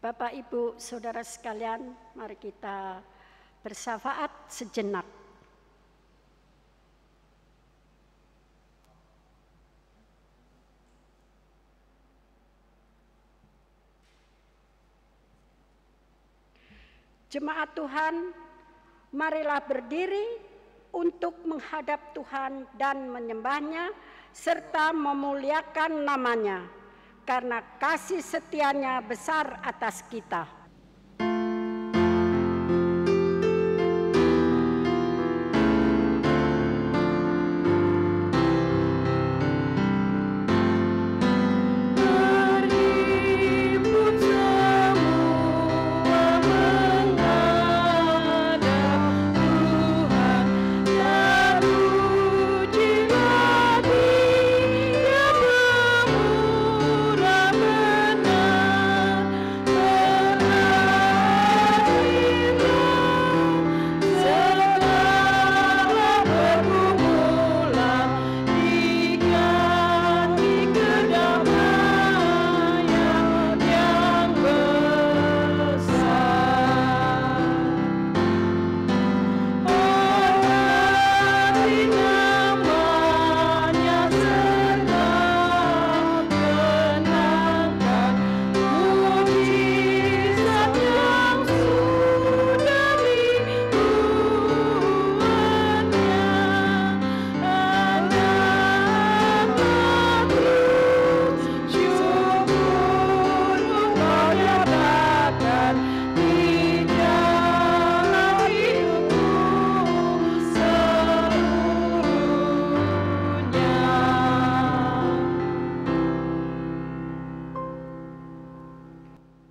Bapak, Ibu, Saudara sekalian, mari kita bersyafaat sejenak. Jemaat Tuhan, marilah berdiri untuk menghadap Tuhan dan menyembahnya serta memuliakan namanya, karena kasih setianya besar atas kita.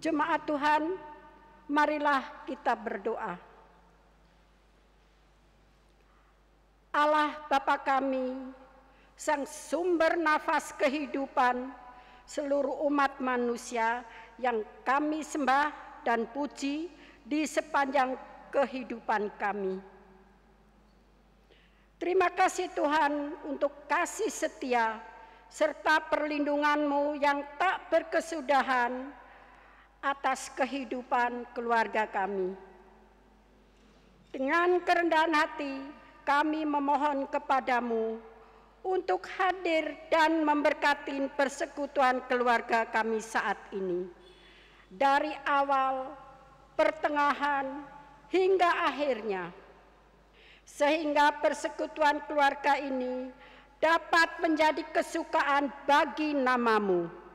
Jemaat Tuhan, marilah kita berdoa. Allah Bapa kami, Sang sumber nafas kehidupan seluruh umat manusia yang kami sembah dan puji di sepanjang kehidupan kami. Terima kasih Tuhan untuk kasih setia serta perlindungan-Mu yang tak berkesudahan atas kehidupan keluarga kami. Dengan kerendahan hati, kami memohon kepadamu untuk hadir dan memberkati persekutuan keluarga kami saat ini. Dari awal, pertengahan, hingga akhirnya. Sehingga persekutuan keluarga ini dapat menjadi kesukaan bagi nama-Mu.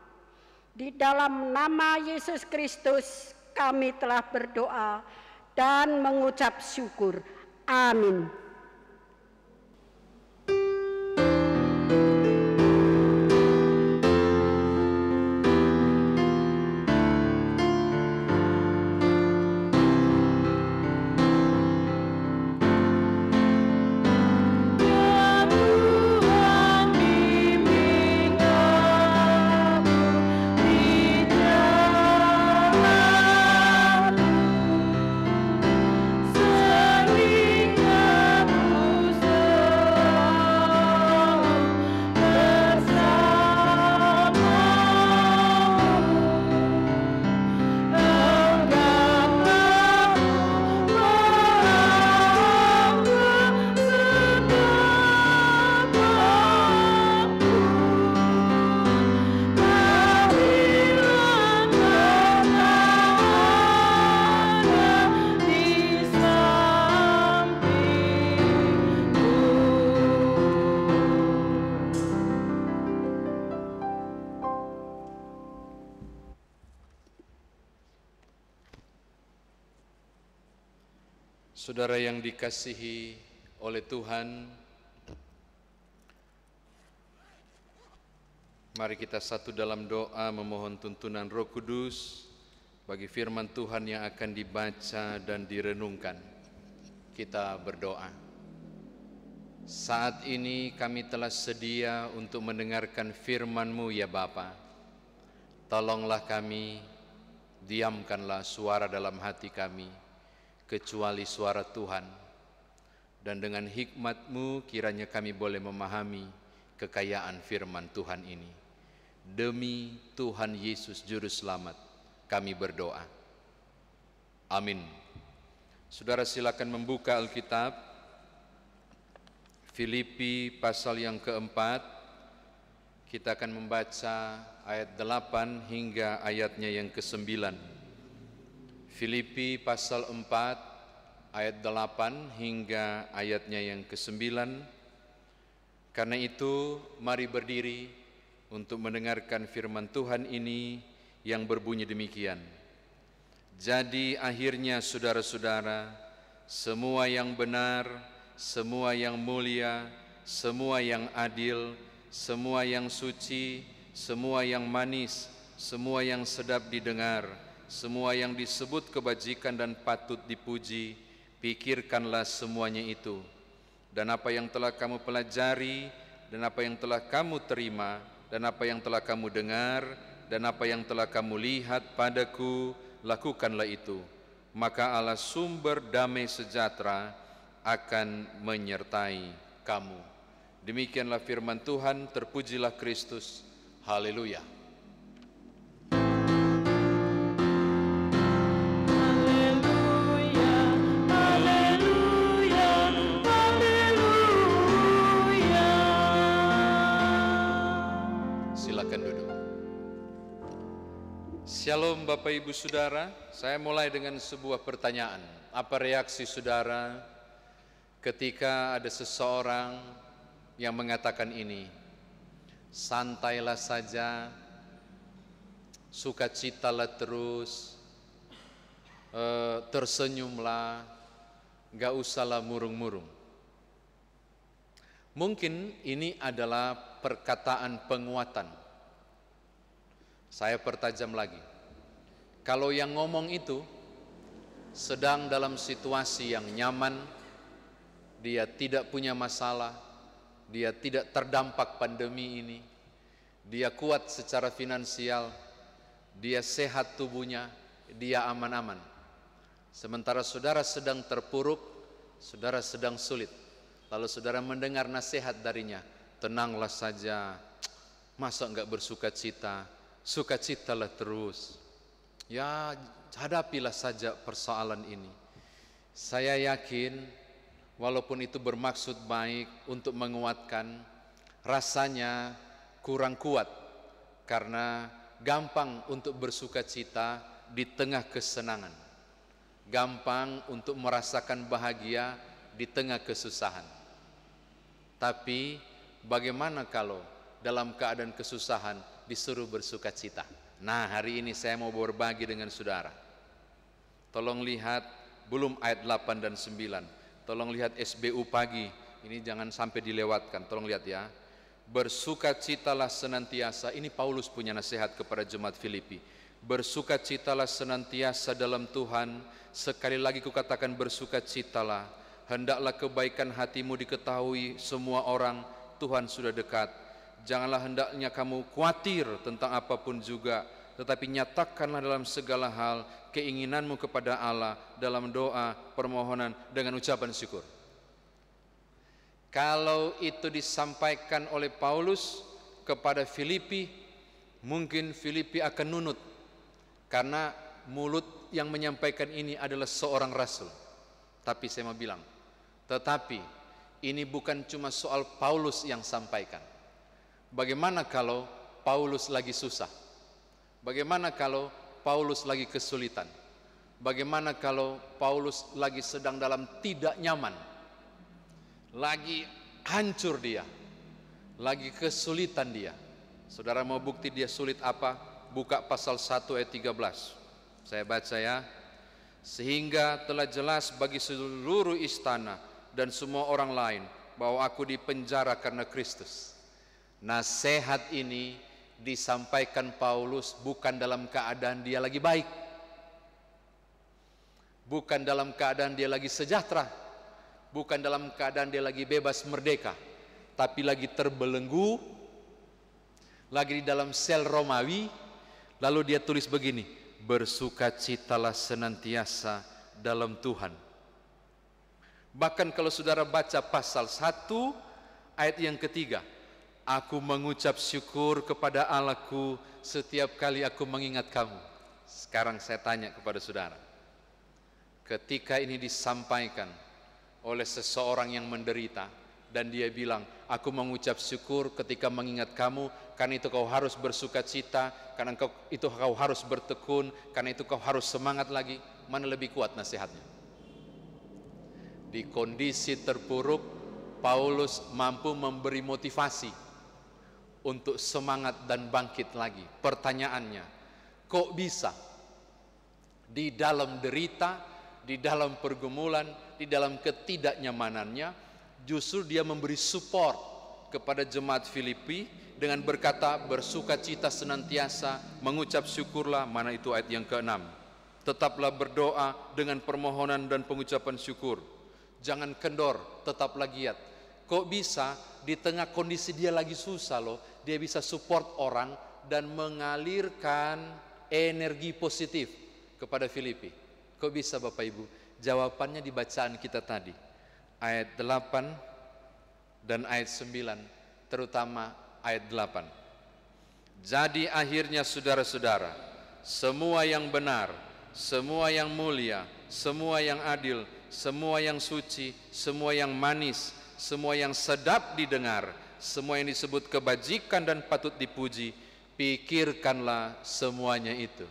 Di dalam nama Yesus Kristus kami telah berdoa dan mengucap syukur. Amin. Saudara yang dikasihi oleh Tuhan, mari kita satu dalam doa memohon tuntunan Roh Kudus bagi firman Tuhan yang akan dibaca dan direnungkan. Kita berdoa. Saat ini kami telah sedia untuk mendengarkan firman-Mu ya Bapa. Tolonglah kami, diamkanlah suara dalam hati kami, kecuali suara Tuhan. Dan dengan hikmat-Mu kiranya kami boleh memahami kekayaan firman Tuhan ini. Demi Tuhan Yesus Juru Selamat, kami berdoa. Amin. Saudara silakan membuka Alkitab, Filipi pasal yang keempat. Kita akan membaca ayat 8 hingga ayatnya yang ke-9. Filipi pasal 4 ayat 8 hingga ayatnya yang ke-9. Karena itu mari berdiri untuk mendengarkan firman Tuhan ini yang berbunyi demikian. Jadi akhirnya saudara-saudara, semua yang benar, semua yang mulia, semua yang adil, semua yang suci, semua yang manis, semua yang sedap didengar, semua yang disebut kebajikan dan patut dipuji, pikirkanlah semuanya itu. Dan apa yang telah kamu pelajari, dan apa yang telah kamu terima, dan apa yang telah kamu dengar, dan apa yang telah kamu lihat padaku, lakukanlah itu. Maka Allah sumber damai sejahtera akan menyertai kamu. Demikianlah firman Tuhan, terpujilah Kristus. Haleluya. Silakan duduk. Shalom Bapak Ibu Saudara, saya mulai dengan sebuah pertanyaan. Apa reaksi saudara ketika ada seseorang yang mengatakan ini? Santailah saja, sukacitalah terus, tersenyumlah, gak usahlah murung-murung. Mungkin ini adalah perkataan penguatan. Saya pertajam lagi. Kalau yang ngomong itu sedang dalam situasi yang nyaman, dia tidak punya masalah, dia tidak terdampak pandemi ini, dia kuat secara finansial, dia sehat tubuhnya, dia aman-aman. Sementara saudara sedang terpuruk, saudara sedang sulit, lalu saudara mendengar nasihat darinya, tenanglah saja, masa enggak bersukacita, sukacitalah terus. Ya, hadapilah saja persoalan ini. Saya yakin walaupun itu bermaksud baik untuk menguatkan, rasanya kurang kuat karena gampang untuk bersukacita di tengah kesenangan, gampang untuk merasakan bahagia di tengah kesusahan. Tapi bagaimana kalau dalam keadaan kesusahan disuruh bersukacita? Nah, hari ini saya mau berbagi dengan saudara. Tolong lihat, belum ayat 8 dan 9. Tolong lihat SBU pagi, ini jangan sampai dilewatkan. Tolong lihat ya. Bersukacitalah senantiasa. Ini Paulus punya nasihat kepada jemaat Filipi. Bersukacitalah senantiasa dalam Tuhan. Sekali lagi kukatakan bersukacitalah. Hendaklah kebaikan hatimu diketahui semua orang. Tuhan sudah dekat. Janganlah hendaknya kamu khawatir tentang apapun juga, tetapi nyatakanlah dalam segala hal keinginanmu kepada Allah dalam doa, permohonan dengan ucapan syukur. Kalau itu disampaikan oleh Paulus kepada Filipi, mungkin Filipi akan nunut, karena mulut yang menyampaikan ini adalah seorang rasul. Tapi saya mau bilang, tetapi ini bukan cuma soal Paulus yang sampaikan. Bagaimana kalau Paulus lagi susah? Bagaimana kalau Paulus lagi kesulitan? Bagaimana kalau Paulus lagi sedang dalam tidak nyaman? Lagi hancur dia, lagi kesulitan dia. Saudara mau bukti dia sulit apa? Buka pasal 1 ayat 13. Saya baca ya. Sehingga telah jelas bagi seluruh istana dan semua orang lain bahwa aku dipenjara karena Kristus. Nasihat ini disampaikan Paulus bukan dalam keadaan dia lagi baik, bukan dalam keadaan dia lagi sejahtera, bukan dalam keadaan dia lagi bebas merdeka, tapi lagi terbelenggu, lagi di dalam sel Romawi. Lalu dia tulis begini, bersukacitalah senantiasa dalam Tuhan. Bahkan kalau saudara baca pasal 1 ayat yang ketiga, aku mengucap syukur kepada Allahku setiap kali aku mengingat kamu. Sekarang saya tanya kepada saudara, ketika ini disampaikan oleh seseorang yang menderita, dan dia bilang, aku mengucap syukur ketika mengingat kamu, karena itu kau harus bersuka cita, karena itu kau harus bertekun, karena itu kau harus semangat lagi. Mana lebih kuat nasihatnya? Di kondisi terpuruk, Paulus mampu memberi motivasi untuk semangat dan bangkit lagi. Pertanyaannya, kok bisa di dalam derita, di dalam pergumulan, di dalam ketidaknyamanannya, justru dia memberi support kepada jemaat Filipi dengan berkata, bersukacita senantiasa, mengucap syukurlah. Mana itu ayat yang ke-6. Tetaplah berdoa dengan permohonan dan pengucapan syukur. Jangan kendor, tetaplah giat. Kok bisa di tengah kondisi dia lagi susah loh, dia bisa support orang dan mengalirkan energi positif kepada Filipi. Kok bisa Bapak Ibu? Jawabannya di bacaan kita tadi. Ayat 8 dan ayat 9, terutama ayat 8. Jadi akhirnya saudara-saudara, semua yang benar, semua yang mulia, semua yang adil, semua yang suci, semua yang manis, semua yang sedap didengar, semua yang disebut kebajikan dan patut dipuji, pikirkanlah semuanya itu.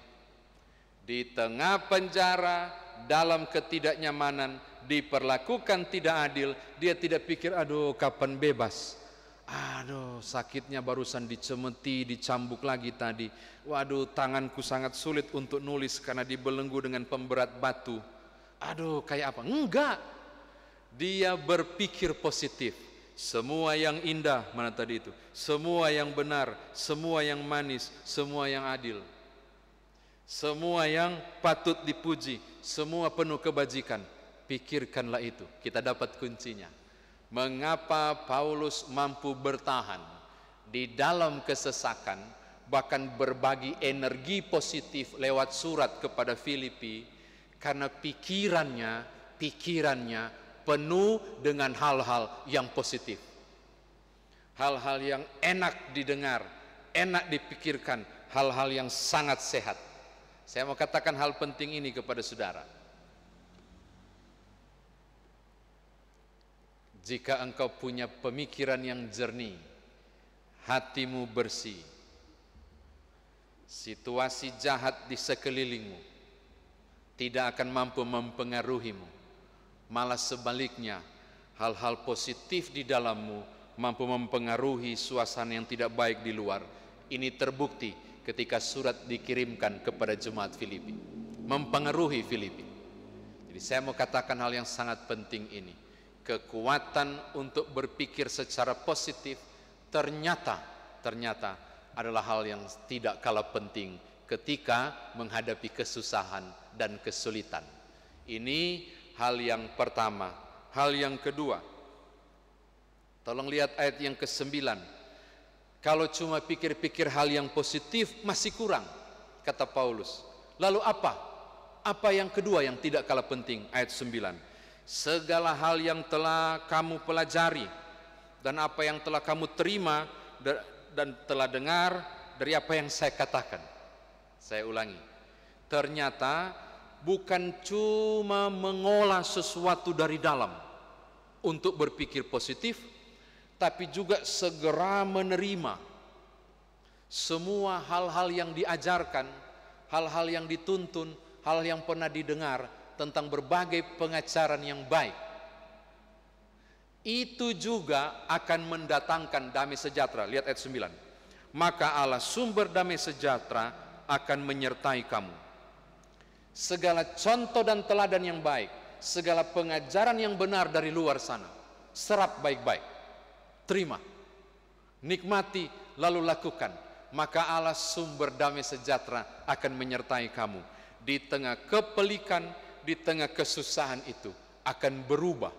Di tengah penjara, dalam ketidaknyamanan, diperlakukan tidak adil, dia tidak pikir, aduh kapan bebas, aduh sakitnya barusan dicemeti, dicambuk lagi tadi, waduh tanganku sangat sulit untuk nulis karena dibelenggu dengan pemberat batu, aduh kayak apa. Enggak, dia berpikir positif. Semua yang indah, mana tadi itu, semua yang benar, semua yang manis, semua yang adil, semua yang patut dipuji, semua penuh kebajikan, pikirkanlah itu. Kita dapat kuncinya. Mengapa Paulus mampu bertahan di dalam kesesakan, bahkan berbagi energi positif lewat surat kepada Filipi, karena pikirannya penuh dengan hal-hal yang positif, hal-hal yang enak didengar, enak dipikirkan, hal-hal yang sangat sehat. Saya mau katakan hal penting ini kepada saudara. Jika engkau punya pemikiran yang jernih, hatimu bersih, situasi jahat di sekelilingmu tidak akan mampu mempengaruhimu. Malah sebaliknya, hal-hal positif di dalammu mampu mempengaruhi suasana yang tidak baik di luar. Ini terbukti ketika surat dikirimkan kepada jemaat Filipi, mempengaruhi Filipi. Jadi saya mau katakan hal yang sangat penting ini. Kekuatan untuk berpikir secara positif ternyata adalah hal yang tidak kalah penting ketika menghadapi kesusahan dan kesulitan. Ini hal yang pertama. Hal yang kedua, tolong lihat ayat yang ke-9. Kalau cuma pikir-pikir hal yang positif masih kurang, kata Paulus. Lalu apa? Apa yang kedua yang tidak kalah penting? Ayat 9. Segala hal yang telah kamu pelajari dan apa yang telah kamu terima dan telah dengar dari apa yang saya katakan. Saya ulangi. Ternyata bukan cuma mengolah sesuatu dari dalam untuk berpikir positif, tapi juga segera menerima semua hal-hal yang diajarkan, hal-hal yang dituntun, hal yang pernah didengar tentang berbagai pengajaran yang baik. Itu juga akan mendatangkan damai sejahtera. Lihat ayat 9. Maka Allah sumber damai sejahtera akan menyertai kamu. Segala contoh dan teladan yang baik, segala pengajaran yang benar dari luar sana, serap baik-baik, terima, nikmati, lalu lakukan. Maka Allah sumber damai sejahtera akan menyertai kamu. Di tengah kepelikan, di tengah kesusahan itu akan berubah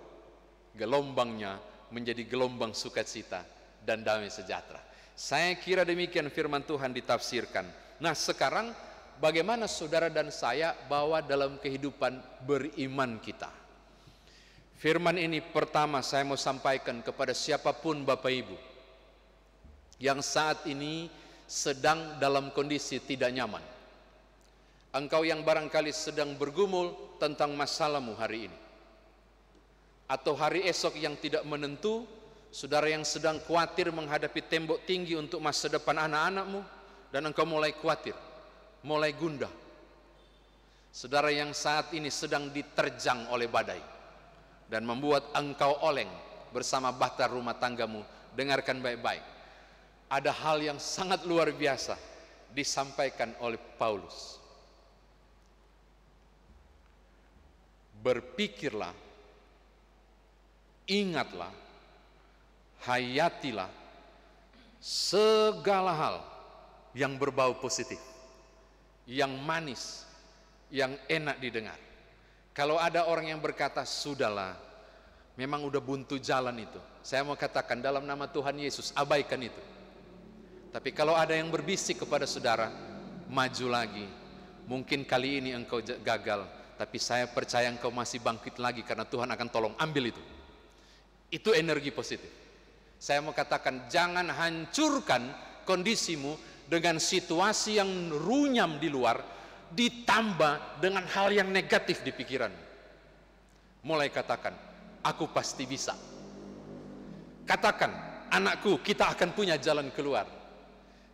gelombangnya menjadi gelombang sukacita dan damai sejahtera. Saya kira demikian firman Tuhan ditafsirkan. Nah sekarang bagaimana saudara dan saya bawa dalam kehidupan beriman kita? Firman ini pertama saya mau sampaikan kepada siapapun Bapak Ibu yang saat ini sedang dalam kondisi tidak nyaman, Engkau yang barangkali sedang bergumul tentang masalahmu hari ini, atau hari esok yang tidak menentu, saudara yang sedang khawatir menghadapi tembok tinggi untuk masa depan anak-anakmu, dan engkau mulai khawatir, mulai gundah. Saudara yang saat ini sedang diterjang oleh badai dan membuat engkau oleng bersama bahtera rumah tanggamu, dengarkan baik-baik. Ada hal yang sangat luar biasa disampaikan oleh Paulus. Berpikirlah, ingatlah, hayatilah segala hal yang berbau positif, yang manis, yang enak didengar. Kalau ada orang yang berkata, sudahlah, memang udah buntu jalan itu, saya mau katakan dalam nama Tuhan Yesus, abaikan itu. Tapi kalau ada yang berbisik kepada saudara, maju lagi, mungkin kali ini engkau gagal, tapi saya percaya engkau masih bangkit lagi karena Tuhan akan tolong, ambil itu. Itu energi positif. Saya mau katakan, jangan hancurkan kondisimu dengan situasi yang runyam di luar, ditambah dengan hal yang negatif di pikiran. Mulai katakan, aku pasti bisa. Katakan, anakku, kita akan punya jalan keluar.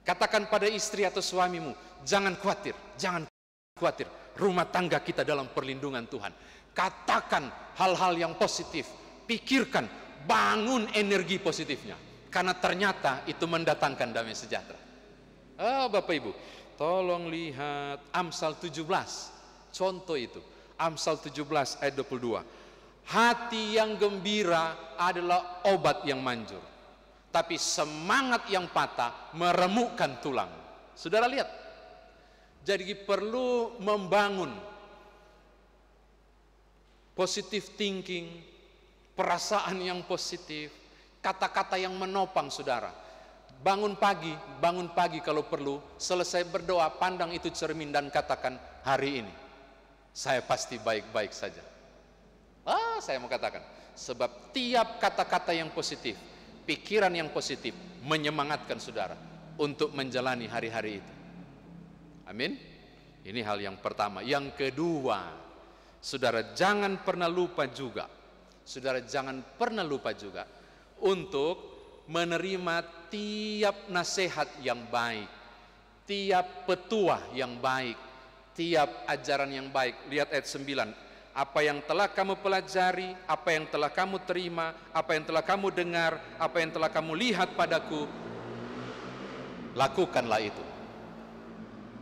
Katakan pada istri atau suamimu, jangan khawatir, jangan khawatir, rumah tangga kita dalam perlindungan Tuhan. Katakan hal-hal yang positif, pikirkan, bangun energi positifnya, karena ternyata itu mendatangkan damai sejahtera. Bapak Ibu, tolong lihat Amsal 17, contoh itu, Amsal 17 ayat 22. Hati yang gembira adalah obat yang manjur, tapi semangat yang patah meremukkan tulang. Saudara lihat, jadi perlu membangun positive thinking, perasaan yang positif, kata-kata yang menopang saudara. Bangun pagi kalau perlu, selesai berdoa, pandang itu cermin dan katakan, hari ini saya pasti baik-baik saja. Saya mau katakan, sebab tiap kata-kata yang positif, pikiran yang positif menyemangatkan saudara untuk menjalani hari-hari itu. Amin. Ini hal yang pertama. Yang kedua, saudara jangan pernah lupa juga, untuk menerima tiap nasihat yang baik, tiap petuah yang baik, tiap ajaran yang baik. Lihat ayat 9. Apa yang telah kamu pelajari, apa yang telah kamu terima, apa yang telah kamu dengar, apa yang telah kamu lihat padaku, lakukanlah itu.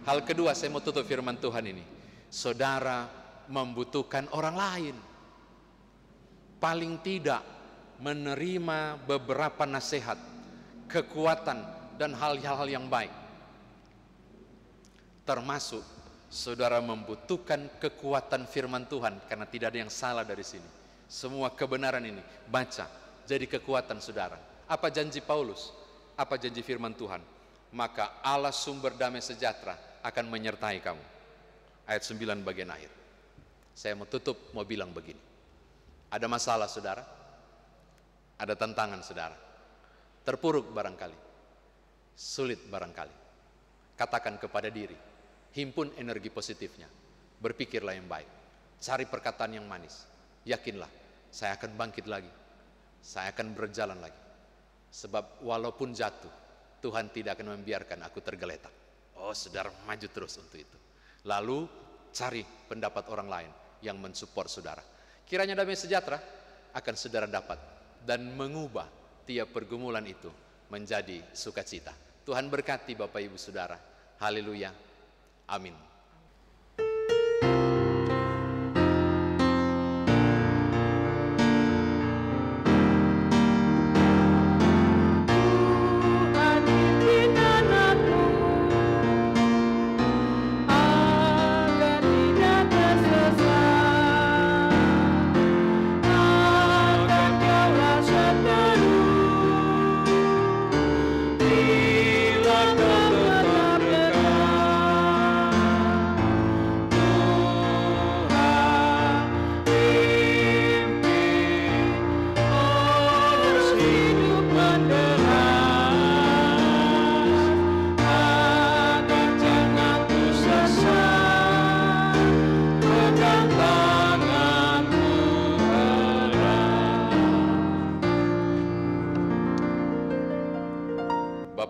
Hal kedua, saya mau tutup firman Tuhan ini. Saudara membutuhkan orang lain. Paling tidak menerima beberapa nasihat, kekuatan, dan hal-hal yang baik. Termasuk saudara membutuhkan kekuatan firman Tuhan, karena tidak ada yang salah dari sini. Semua kebenaran ini baca jadi kekuatan saudara. Apa janji Paulus? Apa janji firman Tuhan? Maka Allah sumber damai sejahtera akan menyertai kamu. Ayat 9 bagian akhir. Saya mau tutup, mau bilang begini. Ada masalah saudara, ada tantangan saudara, terpuruk barangkali, sulit barangkali. Katakan kepada diri, himpun energi positifnya, berpikirlah yang baik, cari perkataan yang manis, yakinlah saya akan bangkit lagi, saya akan berjalan lagi. Sebab walaupun jatuh, Tuhan tidak akan membiarkan aku tergeletak. Saudara maju terus untuk itu. Lalu cari pendapat orang lain yang mensupport saudara. Kiranya damai sejahtera akan saudara dapat dan mengubah tiap pergumulan itu menjadi sukacita. Tuhan berkati Bapak Ibu Saudara. Haleluya. Amin.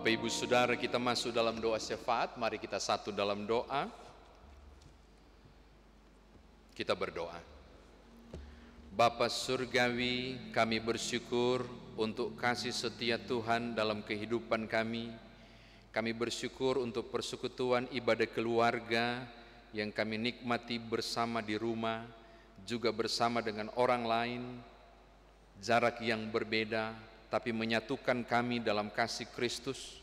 Bapak Ibu Saudara, kita masuk dalam doa syafaat. Mari kita satu dalam doa. Kita berdoa. Bapa Surgawi, kami bersyukur untuk kasih setia Tuhan dalam kehidupan kami. Kami bersyukur untuk persekutuan ibadah keluarga yang kami nikmati bersama di rumah, juga bersama dengan orang lain, jarak yang berbeda, tapi menyatukan kami dalam kasih Kristus.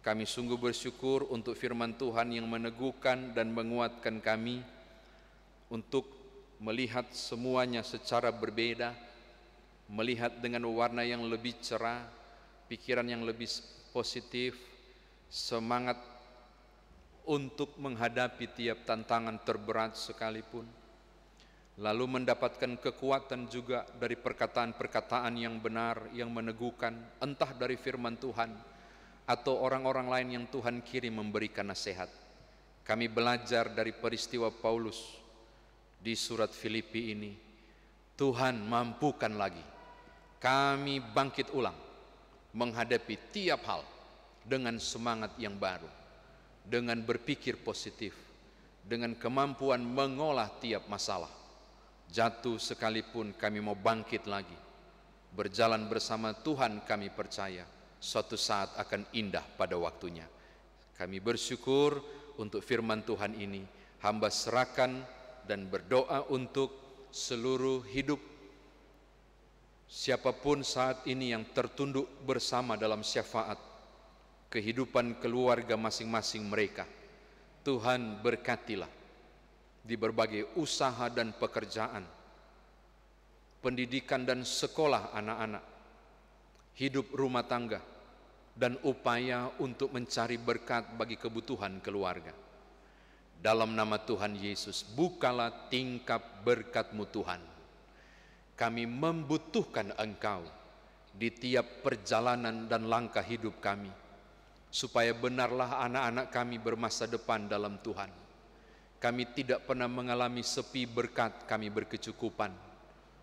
Kami sungguh bersyukur untuk firman Tuhan yang meneguhkan dan menguatkan kami untuk melihat semuanya secara berbeda, melihat dengan warna yang lebih cerah, pikiran yang lebih positif, semangat untuk menghadapi tiap tantangan terberat sekalipun. Lalu mendapatkan kekuatan juga dari perkataan-perkataan yang benar, yang meneguhkan, entah dari firman Tuhan atau orang-orang lain yang Tuhan kirim memberikan nasihat. Kami belajar dari peristiwa Paulus di surat Filipi ini. Tuhan mampukan lagi kami bangkit ulang, menghadapi tiap hal dengan semangat yang baru, dengan berpikir positif, dengan kemampuan mengolah tiap masalah. Jatuh sekalipun kami mau bangkit lagi. Berjalan bersama Tuhan, kami percaya suatu saat akan indah pada waktunya. Kami bersyukur untuk firman Tuhan ini. Hamba serahkan dan berdoa untuk seluruh hidup siapapun saat ini yang tertunduk bersama dalam syafaat kehidupan keluarga masing-masing mereka. Tuhan berkatilah di berbagai usaha dan pekerjaan, pendidikan dan sekolah anak-anak, hidup rumah tangga, dan upaya untuk mencari berkat bagi kebutuhan keluarga. Dalam nama Tuhan Yesus, bukalah tingkap berkat-Mu Tuhan. Kami membutuhkan Engkau di tiap perjalanan dan langkah hidup kami, supaya benarlah anak-anak kami bermasa depan dalam Tuhan. Kami tidak pernah mengalami sepi berkat, kami berkecukupan.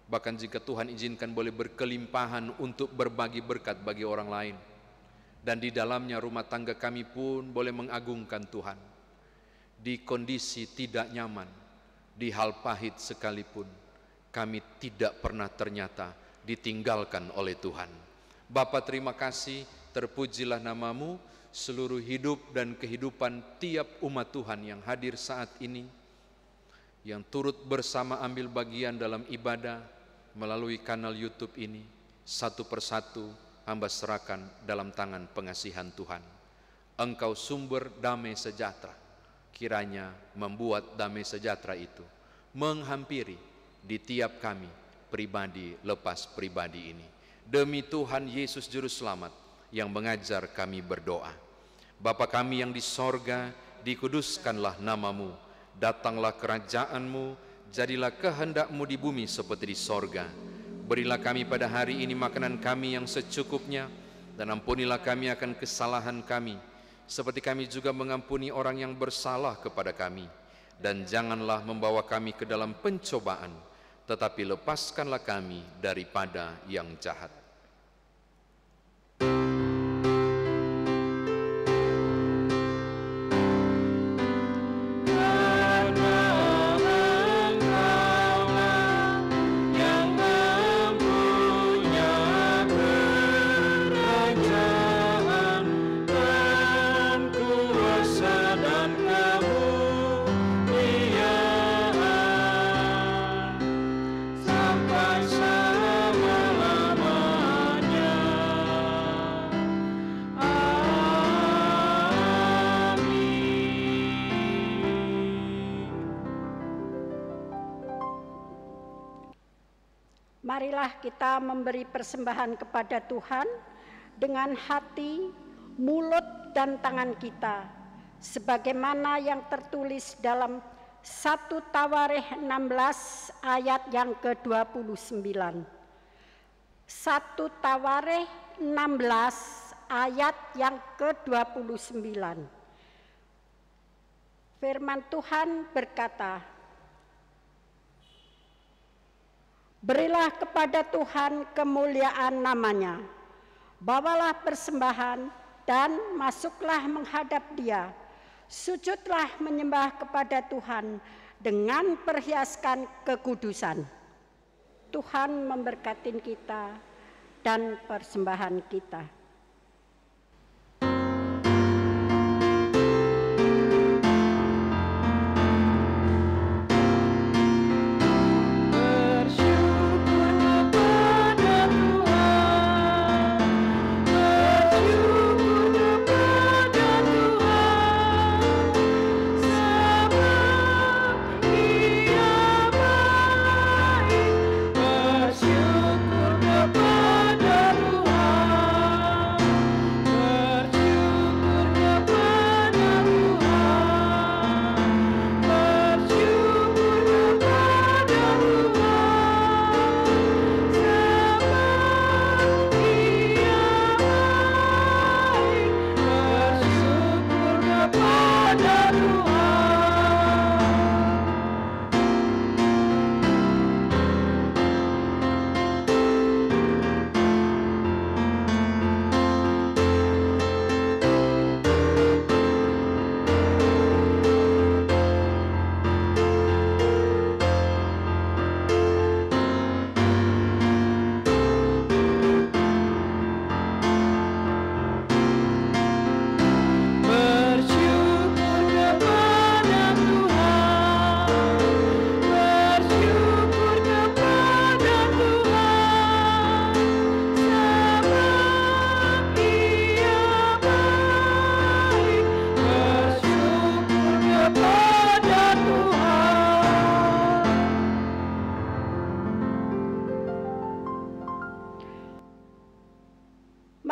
Bahkan jika Tuhan izinkan boleh berkelimpahan untuk berbagi berkat bagi orang lain. Dan di dalamnya rumah tangga kami pun boleh mengagungkan Tuhan. Di kondisi tidak nyaman, di hal pahit sekalipun, kami tidak pernah ternyata ditinggalkan oleh Tuhan. Bapa, terima kasih, terpujilah nama-Mu. Seluruh hidup dan kehidupan tiap umat Tuhan yang hadir saat ini, yang turut bersama ambil bagian dalam ibadah melalui kanal YouTube ini, satu persatu hamba serahkan dalam tangan pengasihan Tuhan. Engkau sumber damai sejahtera, kiranya membuat damai sejahtera itu menghampiri di tiap kami pribadi lepas pribadi ini. Demi Tuhan Yesus Juru Selamat yang mengajar kami berdoa. Bapa kami yang di sorga, dikuduskanlah nama-Mu, datanglah kerajaan-Mu, jadilah kehendak-Mu di bumi seperti di sorga. Berilah kami pada hari ini makanan kami yang secukupnya, dan ampunilah kami akan kesalahan kami, seperti kami juga mengampuni orang yang bersalah kepada kami. Dan janganlah membawa kami ke dalam pencobaan, tetapi lepaskanlah kami daripada yang jahat. Marilah kita memberi persembahan kepada Tuhan dengan hati, mulut, dan tangan kita, sebagaimana yang tertulis dalam 1 Tawarikh 16 ayat yang ke-29. 1 Tawarikh 16 ayat yang ke-29. Firman Tuhan berkata, berilah kepada Tuhan kemuliaan namanya, bawalah persembahan dan masuklah menghadap Dia. Sujudlah menyembah kepada Tuhan dengan perhiaskan kekudusan. Tuhan memberkati kita dan persembahan kita.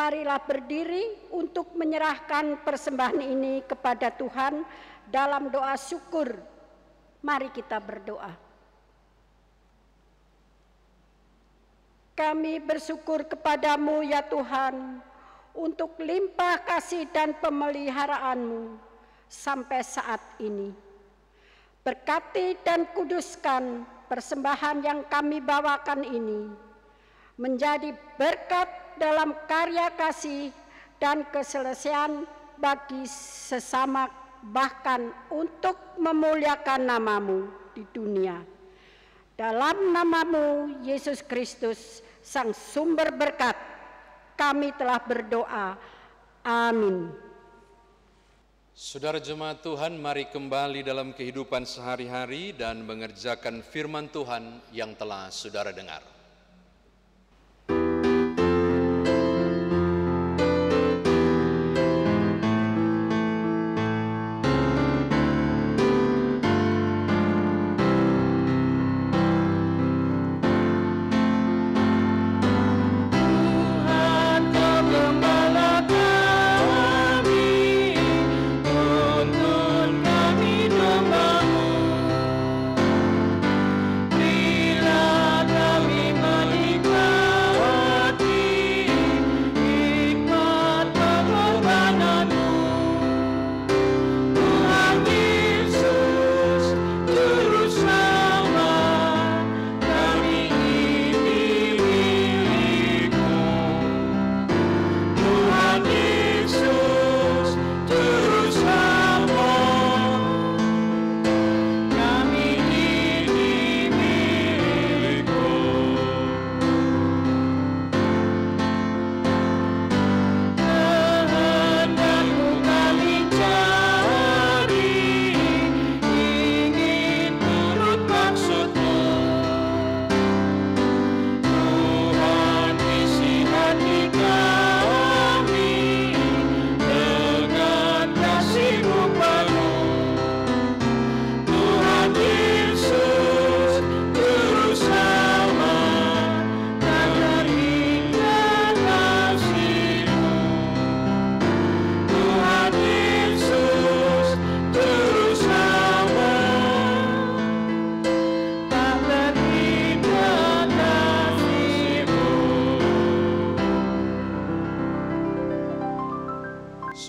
Marilah berdiri untuk menyerahkan persembahan ini kepada Tuhan dalam doa syukur. Mari kita berdoa. Kami bersyukur kepadamu ya Tuhan, untuk limpah kasih dan pemeliharaanmu sampai saat ini. Berkati dan kuduskan persembahan yang kami bawakan ini, menjadi berkat dalam karya kasih dan keselesaian bagi sesama, bahkan untuk memuliakan namamu di dunia. Dalam namamu Yesus Kristus, Sang Sumber Berkat, kami telah berdoa. Amin. Saudara jemaat Tuhan, mari kembali dalam kehidupan sehari-hari dan mengerjakan firman Tuhan yang telah saudara dengar.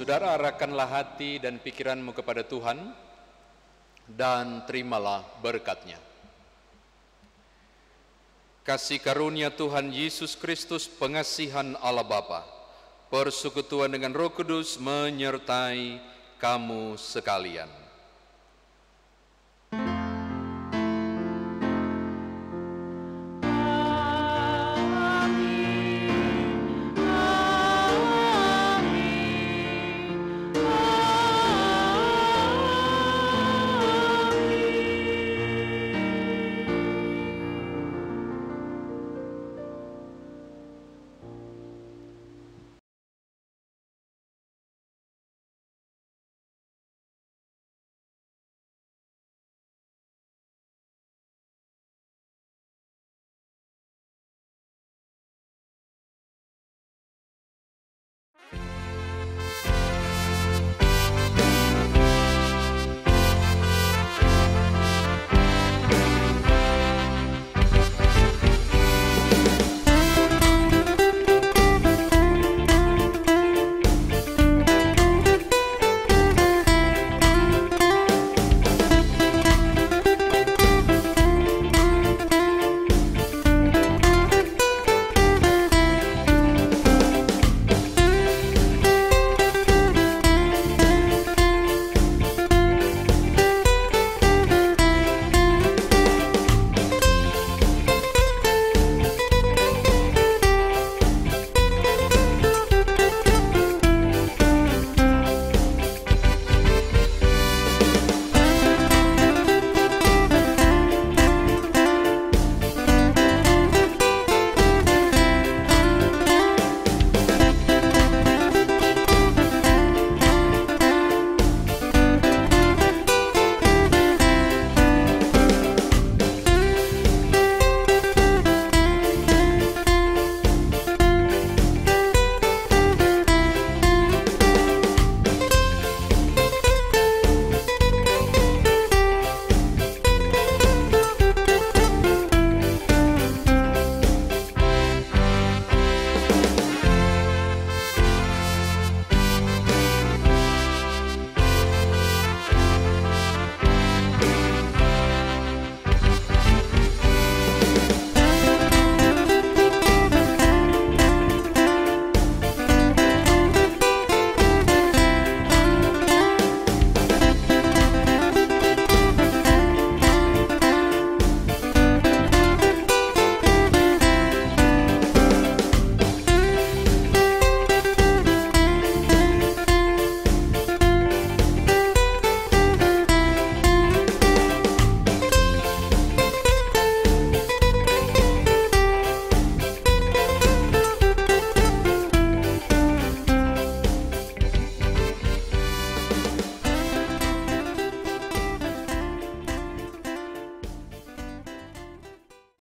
Saudara, arahkanlah hati dan pikiranmu kepada Tuhan dan terimalah berkat-Nya. Kasih karunia Tuhan Yesus Kristus, pengasihan Allah Bapa, persekutuan dengan Roh Kudus menyertai kamu sekalian.